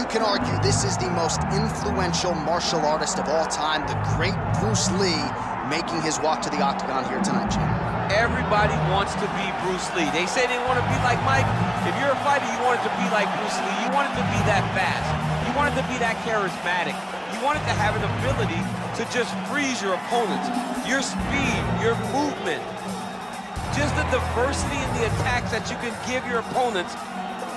you can argue this is the most influential martial artist of all time, the great Bruce Lee, making his walk to the octagon here tonight, Jim. Everybody wants to be Bruce Lee. They say they want to be like Mike. If you're a fighter, you want it to be like Bruce Lee. You want it to be that fast. You want it to be that charismatic. You want it to have an ability to just freeze your opponents. Your speed, your movement, just the diversity in the attacks that you can give your opponents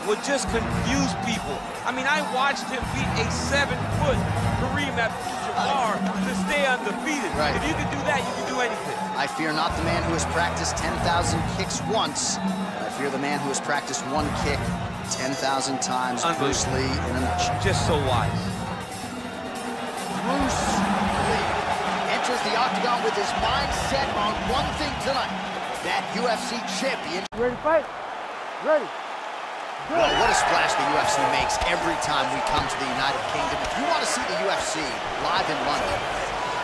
would just confuse people. I mean, I watched him beat a 7-foot Kareem Abdul-Jabbar to stay undefeated. Right. If you can do that, you can do anything. I fear not the man who has practiced 10,000 kicks once, but I fear the man who has practiced one kick 10,000 times. Bruce Lee in a nutshell. Just so wise. Bruce Lee enters the octagon with his mind set on one thing tonight, that UFC champion. Ready to fight? Ready. Well, what a splash the UFC makes every time we come to the United Kingdom. If you want to see the UFC live in London,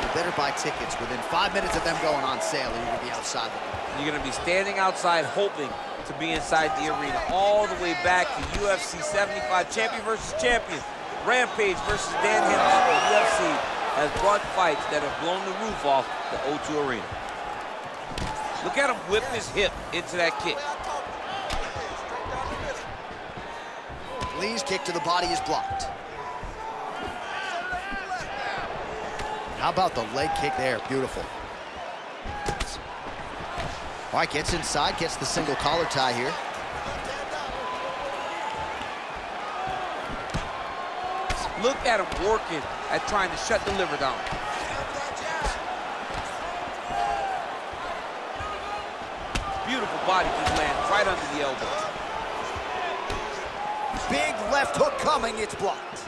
you better buy tickets within 5 minutes of them going on sale, or you're going to be outside. You're going to be standing outside hoping to be inside the arena. All the way back to UFC 75, champion versus champion. Rampage versus Dan Henderson. The UFC has brought fights that have blown the roof off the O2 Arena. Look at him whip his hip into that kick. Lee's kick to the body is blocked. How about the leg kick there? Beautiful. All right, gets inside, gets the single collar tie here. Look at him working at trying to shut the liver down. Beautiful body just lands right under the elbow. Big left hook coming, it's blocked.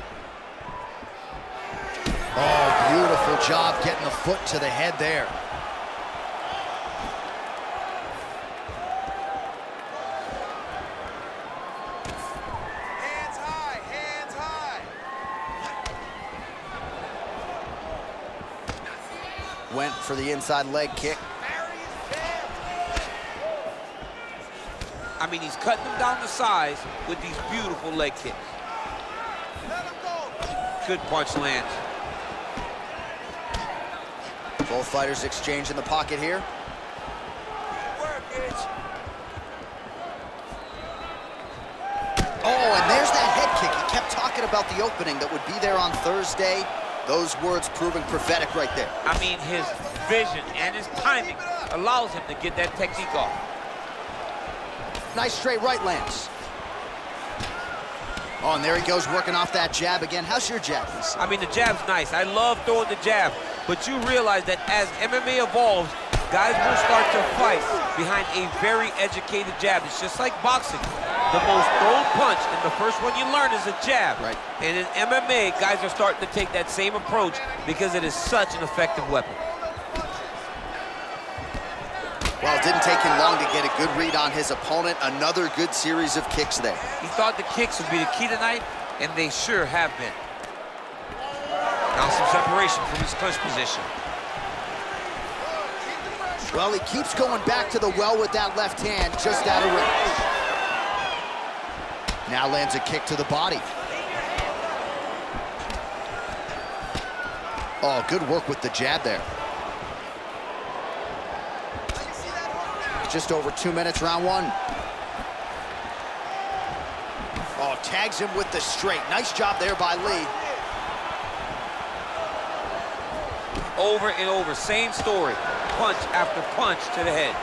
Oh, beautiful job getting the foot to the head there. Hands high, hands high. Went for the inside leg kick. I mean, he's cutting them down to size with these beautiful leg kicks. Good punch lands. Both fighters exchange in the pocket here. Oh, and there's that head kick. He kept talking about the opening that would be there on Thursday. Those words proving prophetic right there. I mean, his vision and his timing allows him to get that technique off. Nice straight right lands. Oh, and there he goes, working off that jab again. How's your jab, Lisa? I mean, the jab's nice. I love throwing the jab, but you realize that as MMA evolves, guys will start to fight behind a very educated jab. It's just like boxing. The most thrown punch and the first one you learn is a jab. Right. And in MMA, guys are starting to take that same approach because it is such an effective weapon. Well, it didn't take him long to get a good read on his opponent. Another good series of kicks there. He thought the kicks would be the key tonight, and they sure have been. Now some separation from his clinch position. Well, he keeps going back to the well with that left hand, just out of range. Now lands a kick to the body. Oh, good work with the jab there. Just over 2 minutes, round one. Oh, tags him with the straight. Nice job there by Lee. Over and over, same story. Punch after punch to the head.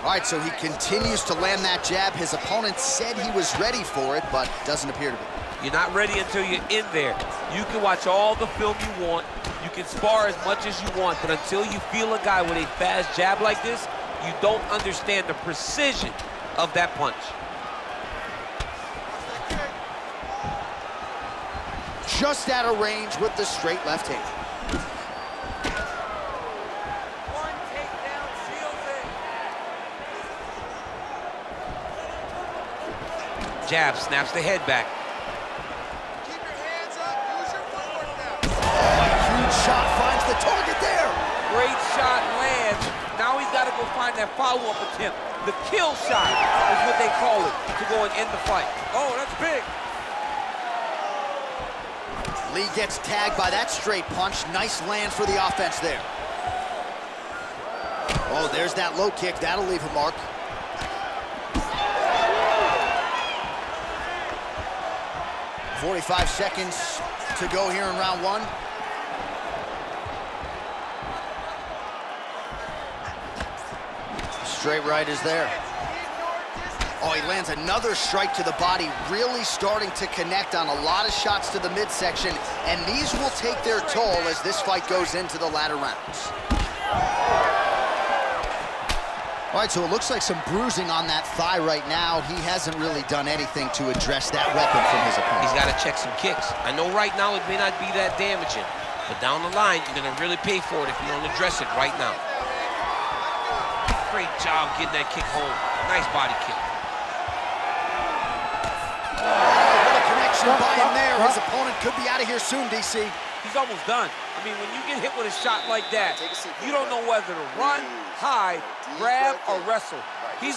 All right, so he continues to land that jab. His opponent said he was ready for it, but doesn't appear to be. You're not ready until you're in there. You can watch all the film you want. You can spar as much as you want, but until you feel a guy with a fast jab like this, you don't understand the precision of that punch. Just out of range with the straight left hand. One takedown seals it. Jab snaps the head back. Keep your hands up, use your footwork now. Oh, a huge shot finds the target there. Great shot lands. Now he's got to go find that follow-up attempt. The kill shot is what they call it, to go and end the fight. Oh, that's big. Lí gets tagged by that straight punch. Nice land for the offense there. Oh, there's that low kick. That'll leave a mark. "45 seconds to go here in round one. Straight right is there. Oh, he lands another strike to the body, really starting to connect on a lot of shots to the midsection, and these will take their toll as this fight goes into the latter rounds. All right, so it looks like some bruising on that thigh right now. He hasn't really done anything to address that weapon from his opponent. He's got to check some kicks. I know right now it may not be that damaging, but down the line, you're going to really pay for it if you don't address it right now. Great job getting that kick home. Nice body kick. What a connection by him there. His opponent could be out of here soon, DC. He's almost done. I mean, when you get hit with a shot like that, you don't know whether to run, hide, grab, or wrestle. He's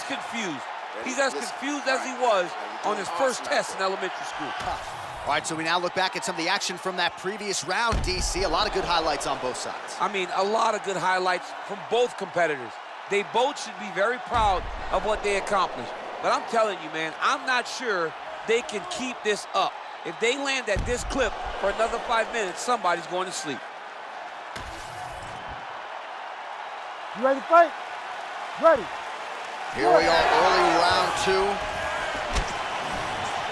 confused. He's as confused as he was on his first test in elementary school. All right, so we now look back at some of the action from that previous round, DC. A lot of good highlights on both sides. I mean, a lot of good highlights from both competitors. They both should be very proud of what they accomplished. But I'm telling you, man, I'm not sure they can keep this up. If they land at this clip for another 5 minutes, somebody's going to sleep. You ready to fight? Ready. Here we are, early round two.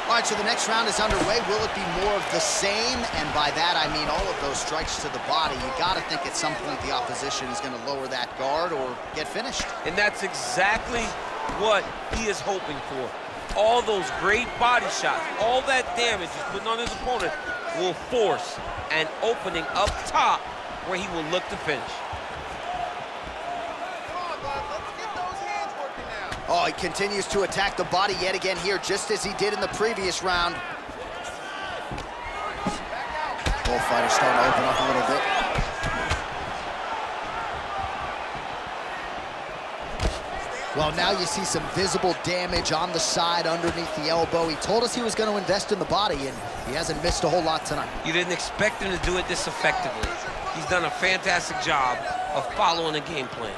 All right, so the next round is underway. Will it be more of the same? And by that, I mean all of those strikes to the body. You got to think at some point the opposition is going to lower that guard or get finished. And that's exactly what he is hoping for. All those great body shots, all that damage he's putting on his opponent will force an opening up top where he will look to finish. Oh, he continues to attack the body yet again here, just as he did in the previous round. Both fighters starting to open up a little bit. Well, now you see some visible damage on the side underneath the elbow. He told us he was going to invest in the body, and he hasn't missed a whole lot tonight. You didn't expect him to do it this effectively. He's done a fantastic job of following a game plan.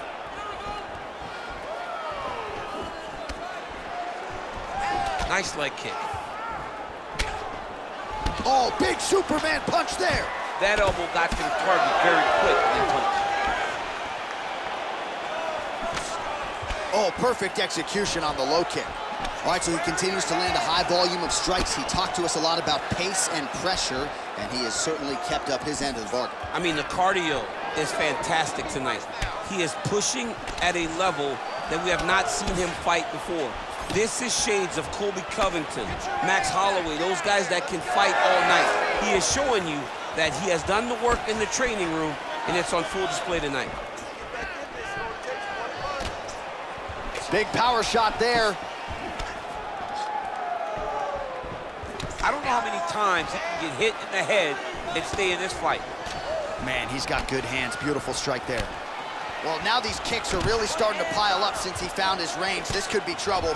Nice leg kick. Oh, big Superman punch there. That elbow got to the target very quick in that punch. Oh, perfect execution on the low kick. All right, so he continues to land a high volume of strikes. He talked to us a lot about pace and pressure, and he has certainly kept up his end of the bargain. I mean, the cardio is fantastic tonight. He is pushing at a level that we have not seen him fight before. This is shades of Colby Covington, Max Holloway, those guys that can fight all night. He is showing you that he has done the work in the training room, and it's on full display tonight. Big power shot there. I don't know how many times he can get hit in the head and stay in this fight. Man, he's got good hands. Beautiful strike there. Well, now these kicks are really starting to pile up since he found his range. This could be trouble.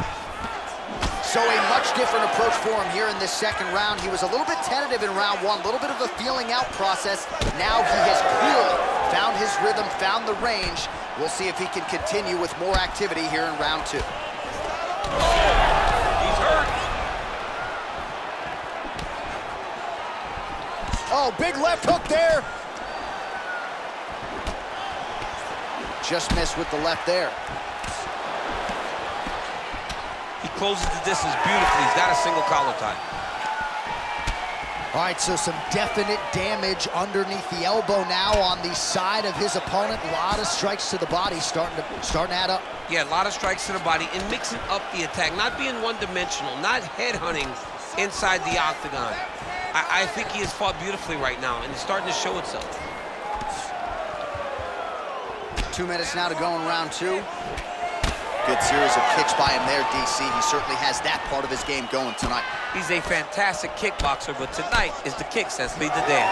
So a much different approach for him here in this second round. He was a little bit tentative in round one, a little bit of a feeling out process. Now he has clearly found his rhythm, found the range. We'll see if he can continue with more activity here in round two. He's hurt. Oh, big left hook there. Just missed with the left there. He closes the distance beautifully. He's got a single collar tie. All right, so some definite damage underneath the elbow now on the side of his opponent. A lot of strikes to the body starting to add up. Yeah, a lot of strikes to the body and mixing up the attack, not being one-dimensional, not headhunting inside the octagon. I think he has fought beautifully right now, and it's starting to show itself. 2 minutes now to go in round two. Good series of kicks by him there, DC. He certainly has that part of his game going tonight. He's a fantastic kickboxer, but tonight is the kicks that lead the dance.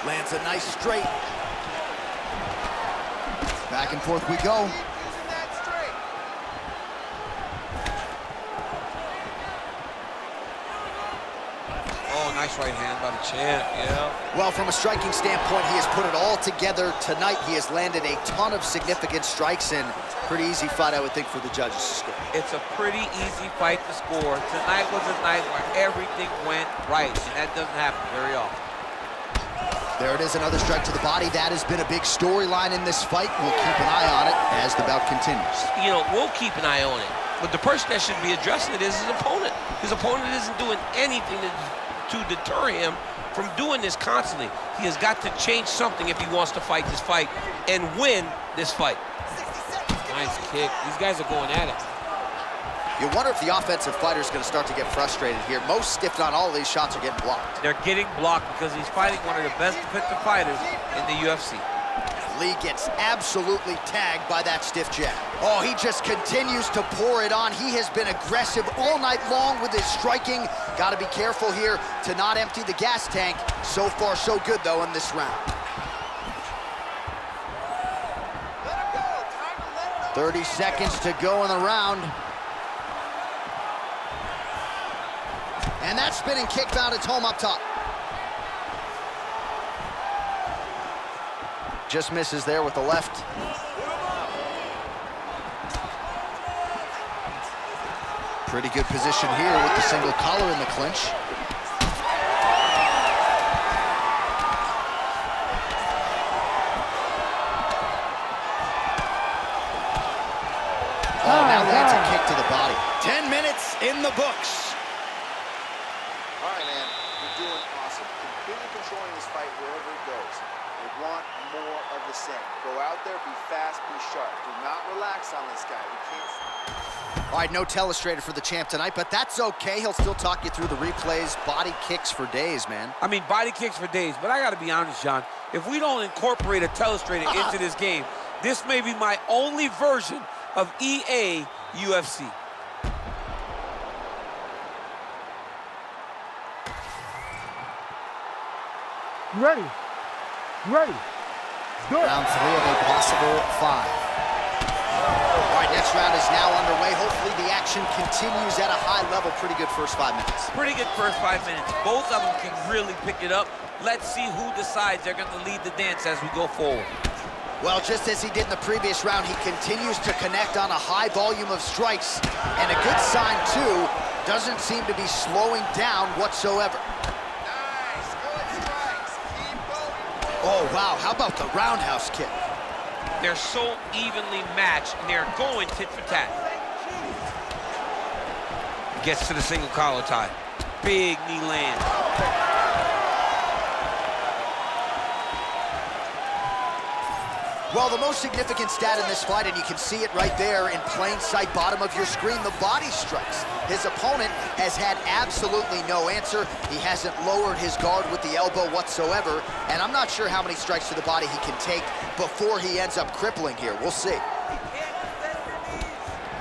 Lands a nice straight. Back and forth we go. Oh, Nice right hand by the champ, yeah. Well, from a striking standpoint, he has put it all together tonight. He has landed a ton of significant strikes, and pretty easy fight, I would think, for the judges to score. It's a pretty easy fight to score. Tonight was a night where everything went right, and that doesn't happen very often. There it is, another strike to the body. That has been a big storyline in this fight. We'll keep an eye on it as the bout continues. You know, we'll keep an eye on it, but the person that should be addressing it is his opponent. His opponent isn't doing anything to deter him from doing this constantly. He has got to change something if he wants to fight this fight and win this fight. Nice kick. These guys are going at it. You wonder if the offensive fighter is going to start to get frustrated here. Most, if not all, of these shots are getting blocked. They're getting blocked because he's fighting one of the best defensive fighters in the UFC. Lee gets absolutely tagged by that stiff jab. Oh, he just continues to pour it on. He has been aggressive all night long with his striking. Got to be careful here to not empty the gas tank. So far, so good, though, in this round. 30 seconds to go in the round. And that spinning kick found its home up top. Just misses there with the left. Pretty good position here with the single collar in the clinch. Oh, now lands a kick to the body. 10 minutes in the books. All right, man, you're doing awesome. Continue controlling this fight wherever it goes. We want more of the same. Go out there, be fast, be sharp. Do not relax on this guy. We can't. All right, no telestrator for the champ tonight, but that's okay. He'll still talk you through the replays. Body kicks for days, man. I mean, body kicks for days, but I got to be honest, John. If we don't incorporate a telestrator into this game, this may be my only version of EA UFC. You ready? You ready? Do it. Round 3 of a possible 5. All right, next round is now underway. Hopefully the action continues at a high level. Pretty good first 5 minutes. Pretty good first 5 minutes. Both of them can really pick it up. Let's see who decides they're going to lead the dance as we go forward. Well, just as he did in the previous round, he continues to connect on a high volume of strikes. And a good sign, too, doesn't seem to be slowing down whatsoever. Nice, good strikes. Keep going. Oh, wow, how about the roundhouse kick? They're so evenly matched, and they're going tit for tat. Gets to the single collar tie. Big knee land. Well, the most significant stat in this fight, and you can see it right there in plain sight, bottom of your screen, the body strikes. His opponent has had absolutely no answer. He hasn't lowered his guard with the elbow whatsoever, and I'm not sure how many strikes to the body he can take before he ends up crippling here. We'll see.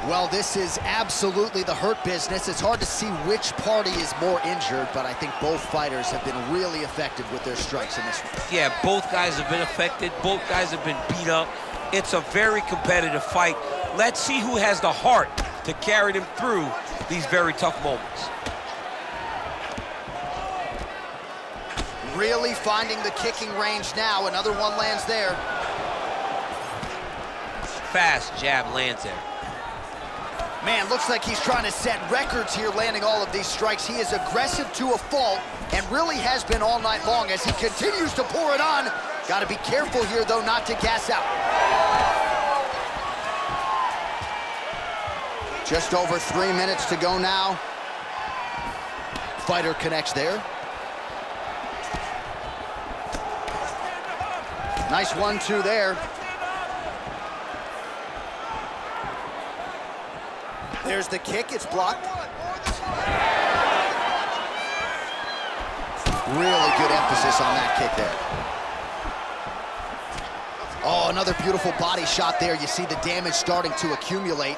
Well, this is absolutely the hurt business. It's hard to see which party is more injured, but I think both fighters have been really effective with their strikes in this one. Yeah, both guys have been affected. Both guys have been beat up. It's a very competitive fight. Let's see who has the heart to carry them through these very tough moments. Really finding the kicking range now. Another one lands there. Fast jab lands there. Man, looks like he's trying to set records here, landing all of these strikes. He is aggressive to a fault and really has been all night long as he continues to pour it on. Got to be careful here, though, not to gas out. Just over 3 minutes to go now. Fighter connects there. Nice 1-2 there. There's the kick, it's blocked. Really good emphasis on that kick there. Oh, another beautiful body shot there. You see the damage starting to accumulate.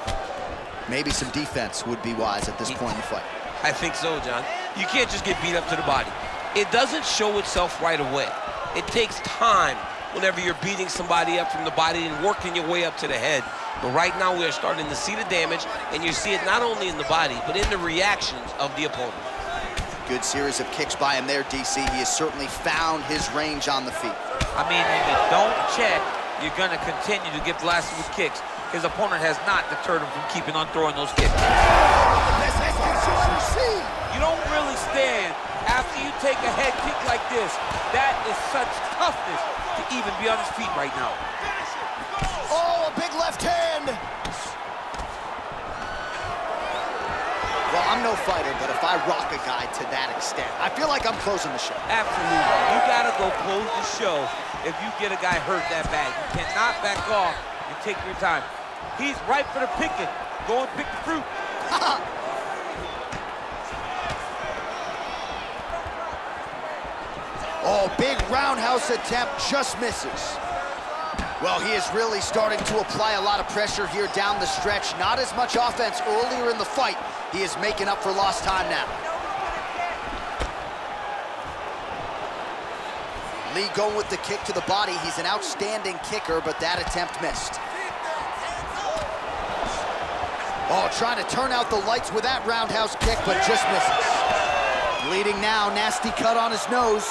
Maybe some defense would be wise at this point in the fight. I think so, John. You can't just get beat up to the body. It doesn't show itself right away. It takes time whenever you're beating somebody up from the body and working your way up to the head. But right now we are starting to see the damage, and you see it not only in the body, but in the reactions of the opponent. Good series of kicks by him there, DC. He has certainly found his range on the feet. I mean, if you don't check, you're going to continue to get blasted with kicks. His opponent has not deterred him from keeping on throwing those kicks. You don't really stand after you take a head kick like this. That is such toughness to even be on his feet right now. Oh, a big left hand. Well, I'm no fighter, but if I rock a guy to that extent, I feel like I'm closing the show. Absolutely. You gotta go close the show if you get a guy hurt that bad. You cannot back off and take your time. He's ripe for the picking. Go and pick the fruit. Oh, big roundhouse attempt, just misses. Well, he is really starting to apply a lot of pressure here down the stretch. Not as much offense earlier in the fight. He is making up for lost time now. Lí going with the kick to the body. He's an outstanding kicker, but that attempt missed. Oh, trying to turn out the lights with that roundhouse kick, but just misses. Bleeding now, nasty cut on his nose.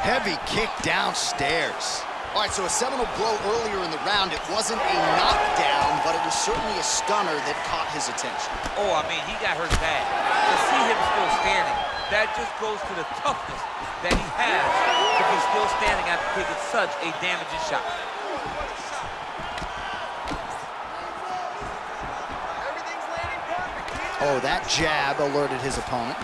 Heavy kick downstairs. All right, so a seminal blow earlier in the round. It wasn't a knockdown, but it was certainly a stunner that caught his attention. Oh, I mean, he got hurt bad. To see him still standing, that just goes to the toughness that he has to be still standing after taking such a damaging shot. Oh, that jab alerted his opponent.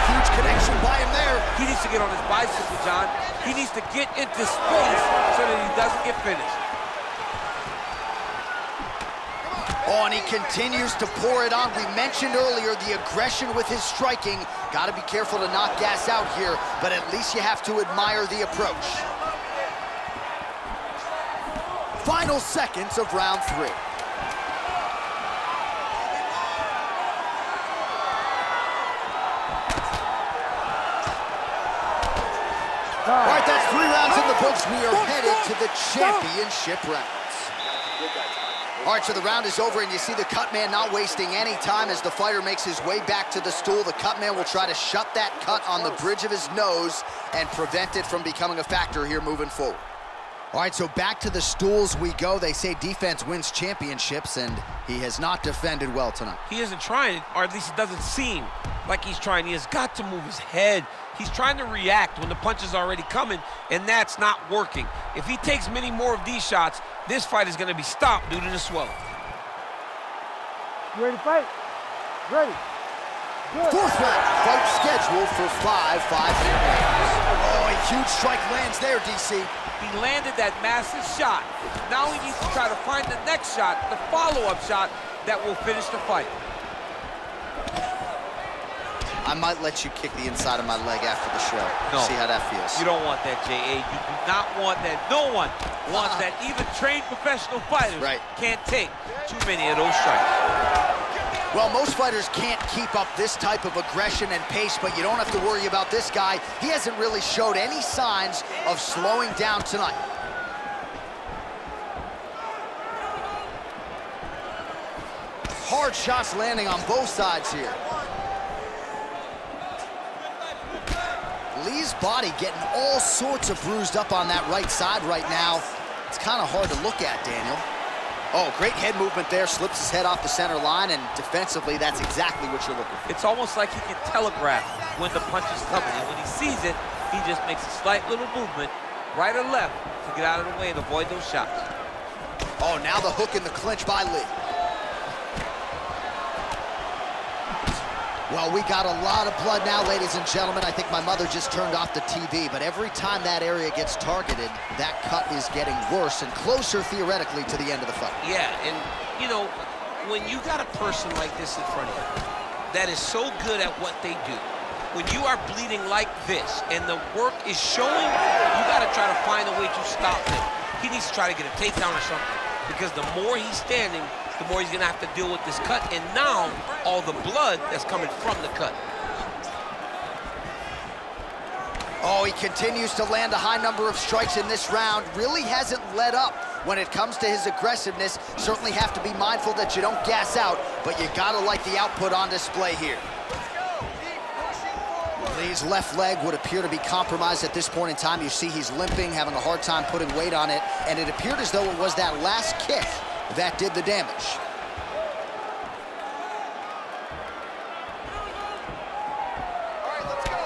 Huge connection by him there. He needs to get on his bicycle, John. He needs to get into space so that he doesn't get finished. Oh, and he continues to pour it on. We mentioned earlier the aggression with his striking. Got to be careful to not gas out here, but at least you have to admire the approach. Final seconds of round 3. All right, that's 3 rounds in the books. We are headed to the championship rounds. All right, so the round is over, and you see the cut man not wasting any time as the fighter makes his way back to the stool. The cut man will try to shut that cut on the bridge of his nose and prevent it from becoming a factor here moving forward. All right, so back to the stools we go. They say defense wins championships, and he has not defended well tonight. He isn't trying, or at least it doesn't seem like he's trying. He has got to move his head. He's trying to react when the punch is already coming, and that's not working. If he takes many more of these shots, this fight is going to be stopped due to the swelling. You ready to fight? Ready. Good. 4th round, fight scheduled for 5-minute rounds. Oh, a huge strike lands there, DC. He landed that massive shot. Now he needs to try to find the next shot, the follow-up shot that will finish the fight. I might let you kick the inside of my leg after the show. No. See how that feels. You don't want that, J.A. You do not want that. No one wants that. Even trained professional fighters can't take too many of those strikes. Well, most fighters can't keep up this type of aggression and pace, but you don't have to worry about this guy. He hasn't really showed any signs of slowing down tonight. Hard shots landing on both sides here. Lee's body getting all sorts of bruised up on that right side right now. It's kind of hard to look at, Daniel. Oh, great head movement there, slips his head off the center line, and defensively, that's exactly what you're looking for. It's almost like he can telegraph when the punch is coming, and when he sees it, he just makes a slight little movement, right or left, to get out of the way and avoid those shots. Oh, now the hook in the clinch by Lí. Well, we got a lot of blood now, ladies and gentlemen. I think my mother just turned off the TV, but every time that area gets targeted, that cut is getting worse and closer, theoretically, to the end of the fight. Yeah, and, you know, when you got a person like this in front of you that is so good at what they do, when you are bleeding like this and the work is showing, you got to try to find a way to stop him. He needs to try to get a takedown or something, because the more he's standing, the more he's going to have to deal with this cut, and now all the blood that's coming from the cut. Oh, he continues to land a high number of strikes in this round. Really hasn't let up when it comes to his aggressiveness. Certainly have to be mindful that you don't gas out but you gotta like the output on display here. Lee's left leg would appear to be compromised at this point in time. You see he's limping, having a hard time putting weight on it, and it appeared as though it was that last kick that did the damage.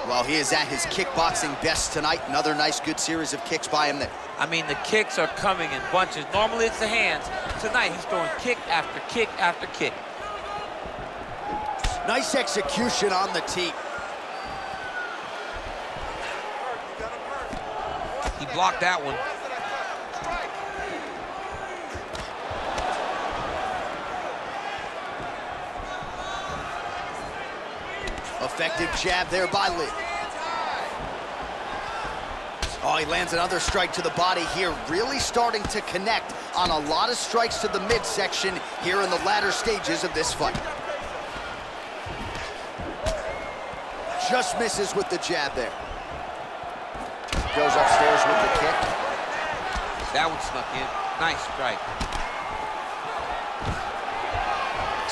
Well, he is at his kickboxing best tonight. Another nice, good series of kicks by him there. I mean, the kicks are coming in bunches. Normally it's the hands. Tonight he's throwing kick after kick after kick. Nice execution on the teep. He blocked that one. Effective jab there by Lee. Oh, he lands another strike to the body here, really starting to connect on a lot of strikes to the midsection here in the latter stages of this fight. Just misses with the jab there. Goes upstairs with the kick. That one snuck in. Nice strike.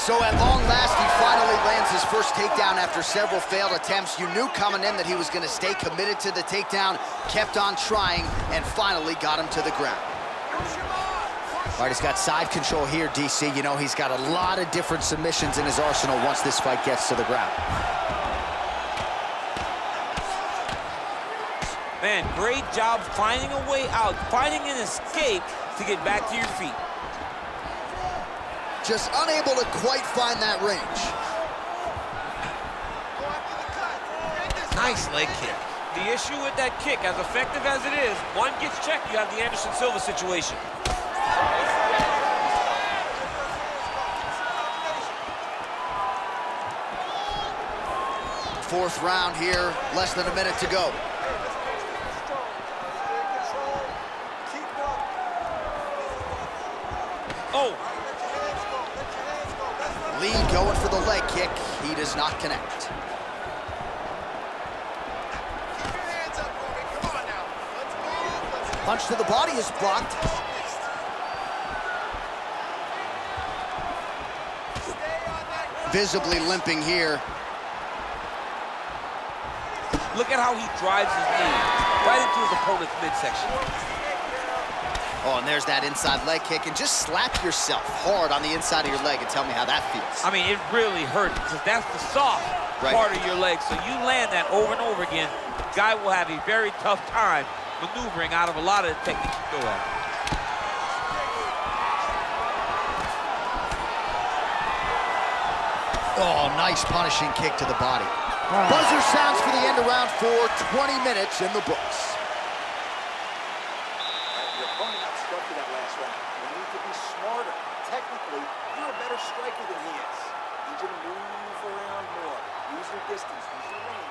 So at long last, he finally lands his first takedown after several failed attempts. You knew coming in that he was going to stay committed to the takedown, kept on trying, and finally got him to the ground. All right, he's got side control here, DC. You know, he's got a lot of different submissions in his arsenal once this fight gets to the ground. Man, great job finding a way out, finding an escape to get back to your feet. Just unable to quite find that range. Nice leg kick. The issue with that kick, as effective as it is, one gets checked, you have the Anderson Silva situation. Fourth round here, less than a minute to go. Oh! Lee going for the leg kick. He does not connect. Punch to the body is blocked. Visibly limping here. Look at how he drives his knee right into his opponent's midsection. Oh, and there's that inside leg kick, and just slap yourself hard on the inside of your leg and tell me how that feels. I mean, it really hurts because that's the soft part of your leg. So you land that over and over again, guy will have a very tough time maneuvering out of a lot of the techniques you throw at him. Oh, nice punishing kick to the body. Buzzer sounds for the end of round 4, 20 minutes in the books. Technically, you're a better striker than he is. You need to move around more. Use your distance, use your range.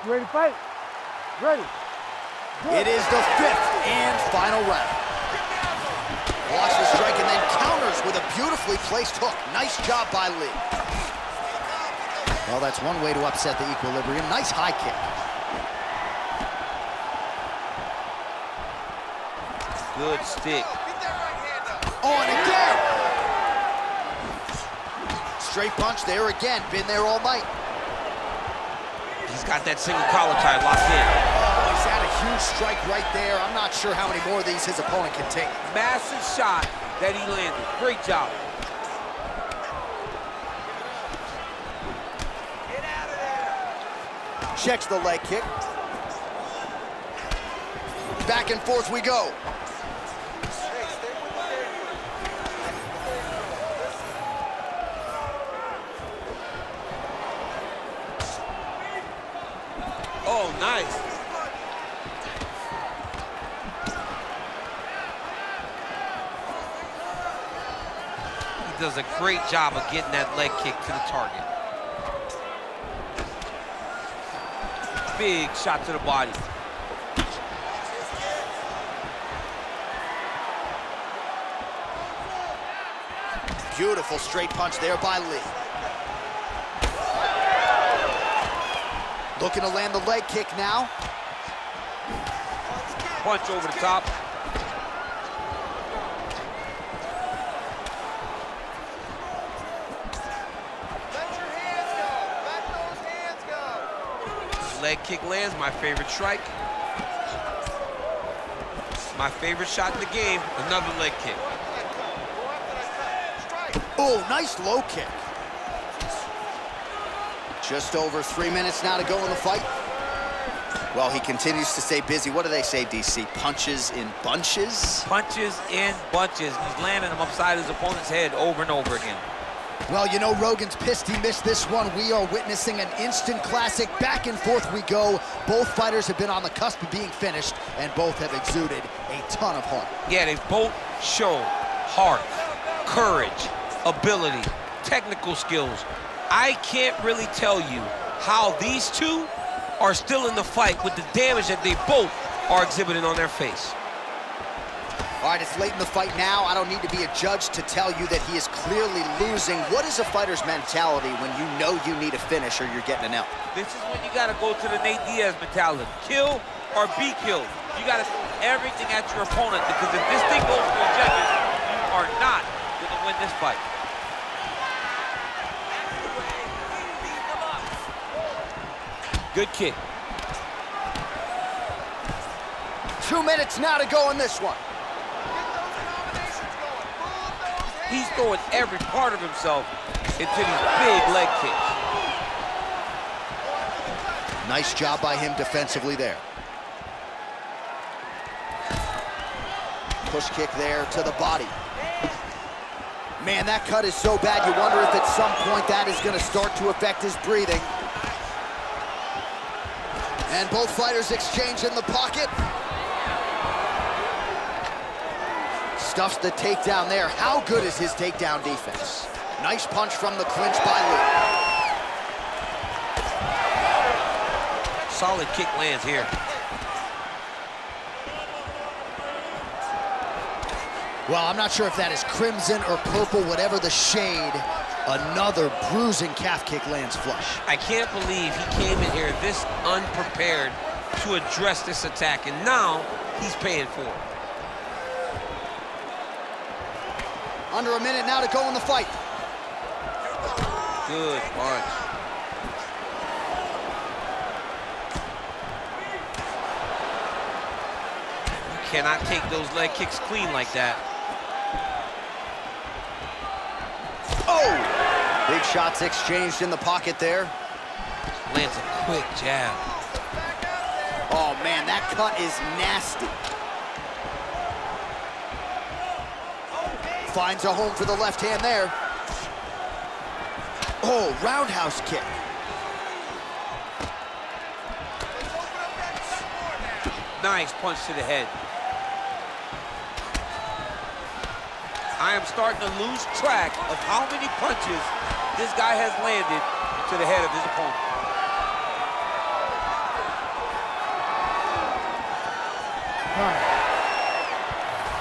You ready to fight? Ready. It is the 5th and final round. Blocks the strike and then counters with a beautifully placed hook. Nice job by Lee. Well, that's one way to upset the equilibrium. Nice high kick. Good stick. Oh, and again! Straight punch there again. Been there all night. He's got that single collar tie locked in. Oh, he's had a huge strike right there. I'm not sure how many more of these his opponent can take. Massive shot that he landed. Great job. Get out of there. Checks the leg kick. Back and forth we go. Oh, nice. He does a great job of getting that leg kick to the target. Big shot to the body. Beautiful straight punch there by Lí. Looking to land the leg kick now. Punch over the top. Let your hands go. Let those hands go. Leg kick lands, my favorite strike. My favorite shot in the game, another leg kick. Oh, nice low kick. Just over 3 minutes now to go in the fight. Well, he continues to stay busy. What do they say, DC? Punches in bunches? Punches in bunches. He's landing them upside his opponent's head over and over again. Well, you know, Rogan's pissed he missed this one. We are witnessing an instant classic. Back and forth we go. Both fighters have been on the cusp of being finished, and both have exuded a ton of heart. Yeah, they both show heart, courage, ability, technical skills. I can't really tell you how these two are still in the fight with the damage that they both are exhibiting on their face. All right, it's late in the fight now. I don't need to be a judge to tell you that he is clearly losing. What is a fighter's mentality when you know you need a finish or you're getting an L? This is when you got to go to the Nate Diaz mentality. Kill or be killed. You got to throw everything at your opponent, because if this thing goes to the judges, you are not going to win this fight. Good kick. 2 minutes now to go in this one. He's throwing every part of himself into these big leg kicks. Nice job by him defensively there. Push kick there to the body. Man, that cut is so bad, you wonder if at some point that is going to start to affect his breathing. And both fighters exchange in the pocket. Stuffs the takedown there. How good is his takedown defense? Nice punch from the clinch by Lí. Solid kick lands here. Well, I'm not sure if that is crimson or purple, whatever the shade. Another bruising calf kick lands flush. I can't believe he came in here this unprepared to address this attack, and now he's paying for it. Under a minute now to go in the fight. Good punch. You cannot take those leg kicks clean like that. Oh! Big shots exchanged in the pocket there. Lands a quick jab. Oh, man, that cut is nasty. Finds a home for the left hand there. Oh, roundhouse kick. Nice punch to the head. I am starting to lose track of how many punches this guy has landed to the head of his opponent.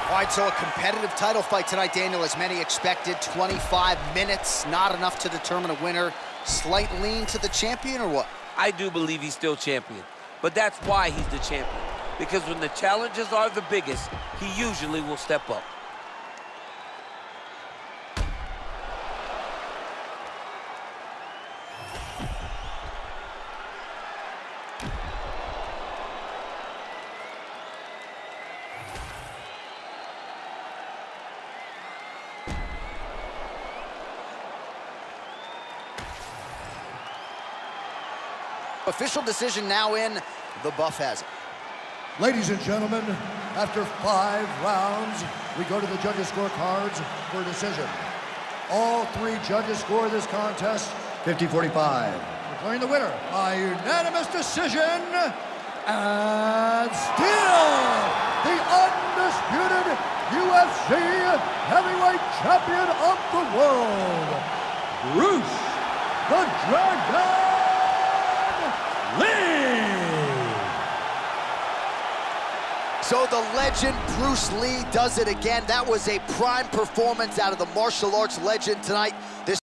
All right, so a competitive title fight tonight, Daniel, as many expected. 25 minutes, not enough to determine a winner. Slight lean to the champion, or what? I do believe he's still champion, but that's why he's the champion. Because when the challenges are the biggest, he usually will step up. Official decision now in. The buff has it. Ladies and gentlemen, after 5 rounds, we go to the judges' scorecards for a decision. All 3 judges score this contest 50-45. Declaring the winner by unanimous decision, and still the undisputed UFC heavyweight champion of the world, Bruce the Dragon Lí. So the legend Bruce Lee does it again. That was a prime performance out of the martial arts legend tonight. This